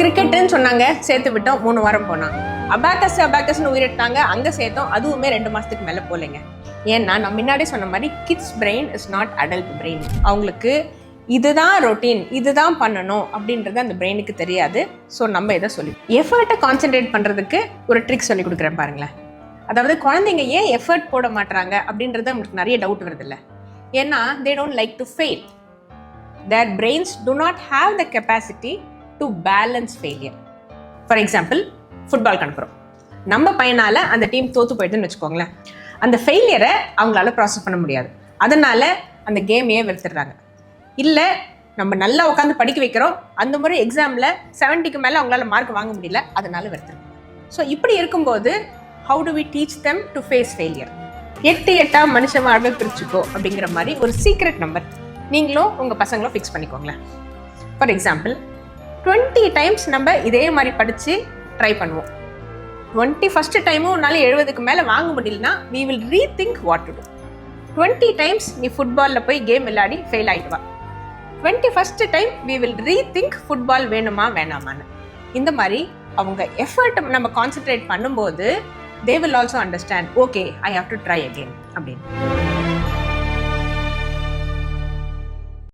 கிரிக்கெட்டுன்னு சொன்னாங்க, சேர்த்து விட்டோம், 3 வாரம் போனான். அபாக்கஸ்னு உயிரிட்டாங்க, அங்கே சேர்த்தோம், அதுவுமே 2 மாதத்துக்கு மேலே போகலைங்க. ஏன்னா நான் முன்னாடி சொன்ன மாதிரி kids brain is not adult brain. அவங்களுக்கு இதுதான் ரொட்டீன், இதுதான் பண்ணணும் அப்படின்றது அந்த பிரெயினுக்கு தெரியாது. ஸோ நம்ம இதை சொல்லி எஃபர்ட்டை கான்சென்ட்ரேட் பண்ணுறதுக்கு ஒரு ட்ரிக் சொல்லி கொடுக்குறேன் பாருங்களேன். அதாவது குழந்தைங்க ஏன் எஃபர்ட் போட மாட்டாங்க அப்படின்றது அவங்களுக்கு நிறைய டவுட் வருது இல்லை. ஏன்னா they don't like to fail. Their brains do not have the capacity to balance failure. For example, football அனுப்புகிறோம், நம்ம பையனால் அந்த டீம் தோற்று போயிடுதுன்னு வச்சுக்கோங்களேன். அந்த ஃபெயிலியரை அவங்களால ப்ராசஸ் பண்ண முடியாது, அதனால் அந்த கேமையே வெறுத்துடுறாங்க. இல்லை நம்ம நல்லா உட்காந்து படிக்க வைக்கிறோம், அந்த முறை எக்ஸாமில் 70க்கு மேலே அவங்களால மார்க் வாங்க முடியல, அதனால வெறுத்துருங்க. ஸோ இப்படி இருக்கும்போது how do we teach them to face failure? 8 மனுஷன் வாழ்வை பிரிச்சுக்கோ அப்படிங்கிற மாதிரி ஒரு சீக்ரெட் நம்பர் நீங்களும் உங்கள் பசங்களும் ஃபிக்ஸ் பண்ணிக்கோங்களேன். ஃபார் எக்ஸாம்பிள் 20 டைம்ஸ் நம்ம இதே மாதிரி படித்து ட்ரை பண்ணுவோம். 21st டைமும் உன்னால 70க்கு மேலே வாங்க முடியலனா we will rethink what to do. 20 times நீ ஃபுட்பாலில் போய் கேம் விளையாடி ஃபெயில் ஆகிடுவா. 21st time we will rethink football வேணுமா வேணாமான்னு. இந்த மாதிரி அவங்க எஃபர்ட் நம்ம கான்சென்ட்ரேட் பண்ணும்போது they will also understand, okay, I have to try again அப்படின்னு.